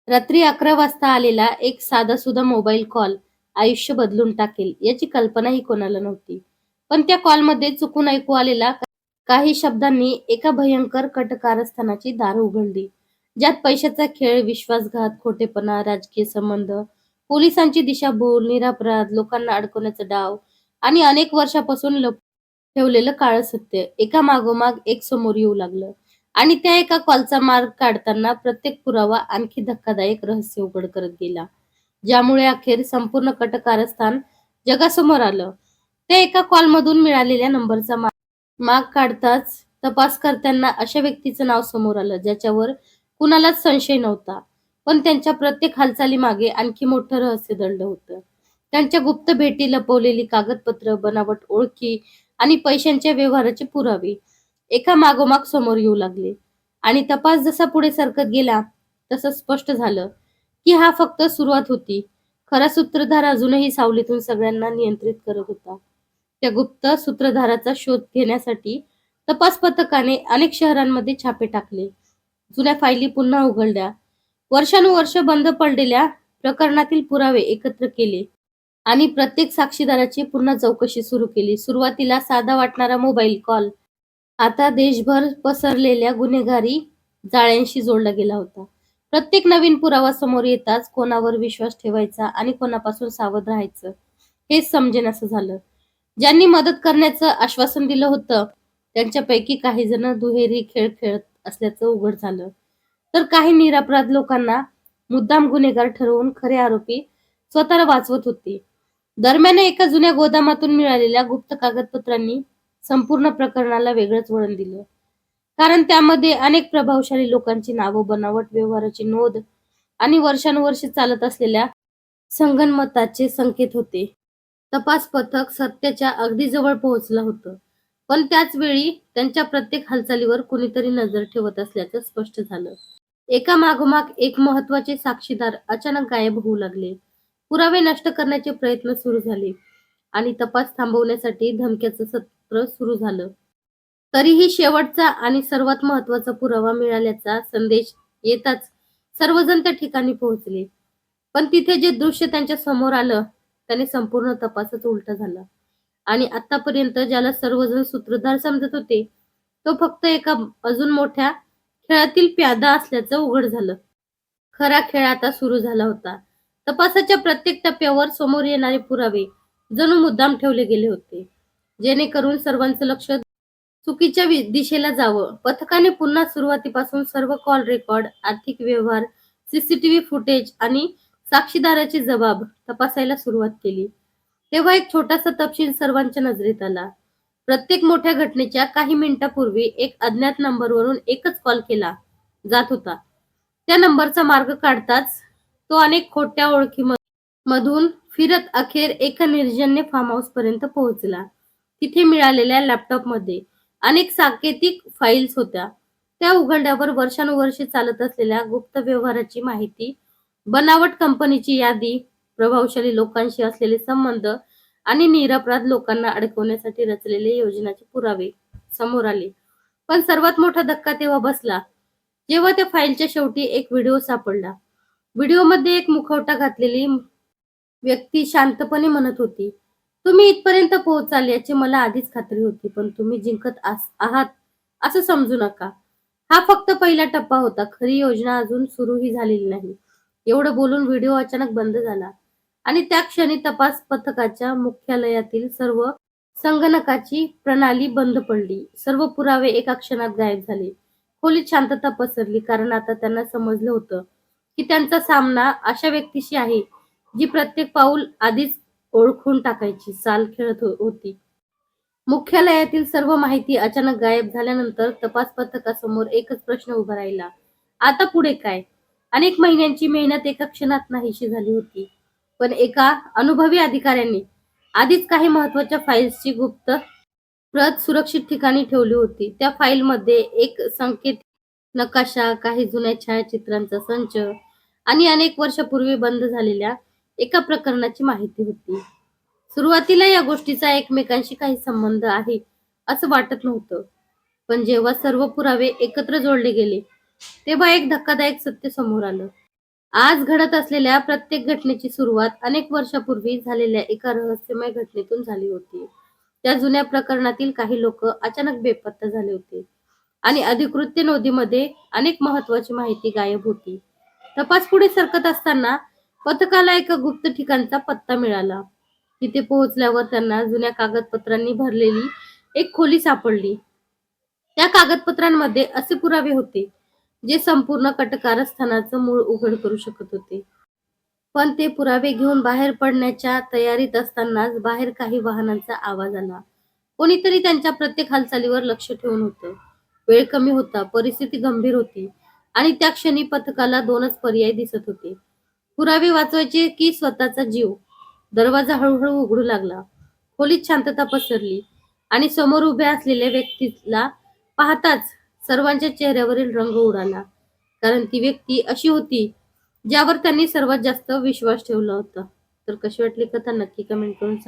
रात्री 11 वाजता आलेला एक साधासुधा मोबाईल कॉल आयुष्य बदलून टाकेल याची कल्पनाही कोणाला नव्हती. पण त्या कॉलमध्ये चुकून ऐकू आलेला काही शब्दांनी एका भयंकर कटकारस्थानाची दारं उघडली. ज्यात पैशाचा खेळ, विश्वासघात, खोटेपणा, राजकीय संबंध, पोलिसांची दिशाभूल, निरपराध लोकांना अडकवण्याचा डाव आणि अनेक वर्षापासून ठेवलेलं काळं सत्य एका मागोमाग एक समोर येऊ लागलं. आणि त्या एका कॉलचा मार्ग काढताना प्रत्येक पुरावा आणखी धक्कादायक रहस्य उघड करत गेला, ज्यामुळे अखेर संपूर्ण कटकारस्थान जगासमोर आलं. त्या एका कॉलमधून मिळालेल्या नंबरचा माग काढताच तपासकर्त्यांना अशा व्यक्तीचं नाव समोर आलं, ज्याच्यावर कुणालाच संशय नव्हता. पण त्यांच्या प्रत्येक हालचालीमागे आणखी मोठं रहस्य दडलं होतं. त्यांच्या गुप्त भेटी, लपवलेली कागदपत्र, बनावट ओळखी आणि पैशांच्या व्यवहाराचे पुरावे एका मागोमाग समोर येऊ लागले. आणि तपास जसा पुढे सरकत गेला तसं स्पष्ट झालं की हा फक्त सुरुवात होती. खरा सूत्रधार अजूनही सावलीतून सगळ्यांना नियंत्रित करत होता. त्या गुप्त सूत्रधाराचा शोध घेण्यासाठी तपास पथकाने अनेक शहरांमध्ये छापे टाकले. जुन्या फायली पुन्हा उघडल्या. वर्षानुवर्ष बंद पडलेल्या प्रकरणातील पुरावे एकत्र केले आणि प्रत्येक साक्षीदाराची पुन्हा चौकशी सुरू केली. सुरुवातीला साधा वाटणारा मोबाईल कॉल आता देशभर पसरलेल्या गुन्हेगारी जाळ्यांशी जोडला गेला होता. प्रत्येक नवीन पुरावा समोर येताच कोणावर विश्वास ठेवायचा आणि कोणापासून सावध राहायचं हेच समजेनासं झालं. ज्यांनी मदत करण्याचं आश्वासन दिलं होतं त्यांच्यापैकी काही जण दुहेरी खेळ खेळत असल्याचं उघड झालं, तर काही निरपराध लोकांना मुद्दाम गुन्हेगार ठरवून खरे आरोपी स्वतःला वाचवत होते. दरम्यान एका जुन्या गोदामातून मिळालेल्या गुप्त कागदपत्रांनी संपूर्ण प्रकरणाला वेगळंच वळण दिलं. कारण त्यामध्ये अनेक प्रभावशाली लोकांची नावं, बनावट व्यवहाराची नोंद आणि वर्षानुवर्षे चालत असलेल्या संगनमताचे संकेत होते. तपास पथक सत्याच्या अगदी जवळ पोहोचलं होतं. पण त्याच वेळी त्यांच्या प्रत्येक हालचालीवर कुणीतरी नजर ठेवत असल्याचं स्पष्ट झालं. एका मागोमाग एक महत्वाचे साक्षीदार अचानक गायब होऊ लागले. पुरावे नष्ट करण्याचे प्रयत्न सुरू झाले आणि तपास थांबवण्यासाठी धमक्याचं सत्र सुरू झालं. तरीही शेवटचा आणि सर्वात महत्वाचा पुरावा मिळाल्याचा संदेश येताच सर्वजण त्या ठिकाणी पोहोचले. पण तिथे जे दृश्य त्यांच्या समोर आलं त्याने संपूर्ण तपासच उलटा झाला. आणि आतापर्यंत ज्याला सर्वजण सूत्रधार समजत होते तो फक्त एका अजून मोठ्या खेळातील प्यादा असल्याचं उघड झालं. खरा खेळ आता सुरू झाला होता. तपासाच्या प्रत्येक टप्प्यावर समोर येणारे पुरावे जणू मुद्दाम ठेवले गेले होते, जेणेकरून सर्वांचं लक्ष चुकीच्या दिशेला जावं. पथकाने पुन्हा सुरुवातीपासून सर्व कॉल रेकॉर्ड, आर्थिक व्यवहार, सीसीटीव्ही फुटेज आणि साक्षीदाराचे जबाब तपासायला सुरुवात केली. तेव्हा एक छोटासा तपशील सर्वांच्या नजरेत आला. प्रत्येक मोठ्या घटनेच्या काही मिनिटापूर्वी एक अज्ञात नंबरवरून एकच कॉल केला जात होता. त्या नंबरचा मार्ग काढताच तो अनेक खोट्या मधून फिरत अखेर एका निर्जन्य फार्म हाऊस पर्यंत पोहोचला. तिथे मिळालेल्या लॅपटॉपमध्ये अनेक सांकेतिक फाईल्स होत्या. त्या उघडल्यावर वर्षानुवर्षे चालत असलेल्या गुप्त व्यवहाराची माहिती, बनावट कंपनीची यादी, प्रभावशाली लोकांशी असलेले संबंध आणि निरपराध लोकांना अडकवण्यासाठी रचलेले योजनाचे पुरावे समोर आले. पण सर्वात मोठा धक्का तेव्हा बसला जेव्हा त्या फाईलच्या शेवटी एक व्हिडिओ सापडला. व्हिडिओमध्ये एक मुखवटा घातलेली व्यक्ती शांतपणे म्हणत होती, तुम्ही इथपर्यंत पोहोचाल याची मला आधीच खात्री होती, पण तुम्ही जिंकत आहात असं समजू नका. हा फक्त पहिला टप्पा होता. खरी योजना अजून सुरूही झालेली नाही. एवढं बोलून व्हिडिओ अचानक बंद झाला आणि त्या क्षणी तपास पथकाच्या मुख्यालयातील सर्व संगणकाची प्रणाली बंद पडली. सर्व पुरावे एका क्षणात गायब झाले. खोलीत शांतता पसरली, कारण आता त्यांना समजलं होतं की त्यांचा सामना अशा व्यक्तीशी आहे जी प्रत्येक पाऊल आधीच ओळखून टाकायची चाल खेळत होती. मुख्यालयातील सर्व माहिती अचानक गायब झाल्यानंतर तपास पथकासमोर एकच प्रश्न उभा राहिला, आता पुढे काय? अनेक महिन्यांची मेहनत एका क्षणात नाहीशी झाली होती. पण एका अनुभवी अधिकाऱ्याने आधीच काही महत्वाच्या फाईल्सची गुप्त प्रत सुरक्षित ठिकाणी ठेवली होती. त्या फाईलमध्ये एक संकेत नकाशा, काही जुन्या छायाचित्रांचा संच आणि अनेक वर्षापूर्वी बंद झालेल्या एका प्रकरणाची माहिती होती. सुरुवातीला या गोष्टीचा एकमेकांशी काही संबंध आहे असं वाटत नव्हतं. पण जेव्हा सर्व पुरावे एकत्र जोडले गेले तेव्हा एक धक्कादायक सत्य समोर आलं. आज घडत असलेल्या प्रत्येक घटनेची सुरुवात अनेक वर्षापूर्वी झालेल्या एका रहस्यमय घटनेतून झाली होती. त्या जुन्या प्रकरणातील काही लोक अचानक बेपत्ता झाले होते आणि अधिकृत नोंदीमध्ये अनेक महत्वाची माहिती गायब होती. तपास पुढे सरकत असताना पथकाला एका गुप्त ठिकाणचा पत्ता मिळाला. तिथे पोहोचल्यावर त्यांना जुन्या कागदपत्रांनी भरलेली एक खोली सापडली. त्या कागदपत्रांमध्ये असे पुरावे होते जे संपूर्ण कारस्थानाचं मूळ उघड करू शकत होते. पण ते पुरावे घेऊन बाहेर पडण्याच्या तयारीत असतानाच बाहेर काही वाहनांचा आवाज आला. कोणीतरी त्यांच्या प्रत्येक हालचालीवर लक्ष ठेवून होतं. वेळ कमी होता, परिस्थिती गंभीर होती आणि त्या क्षणी पथकाला दोनच पर्याय दिसत होते. पुरावे वाचवायचे की स्वतःचा जीव. दरवाजा हळूहळू उघडू लागला. खोलीत शांतता पसरली आणि समोर उभ्या असलेल्या व्यक्तीला पाहताच सर्वांच्या चेहऱ्यावरील रंग उडाला. कारण ती व्यक्ती अशी होती ज्यावर त्यांनी सर्वात जास्त विश्वास ठेवला होता. तर कशी वाटली कथा नक्की कमेंट करून सांगा.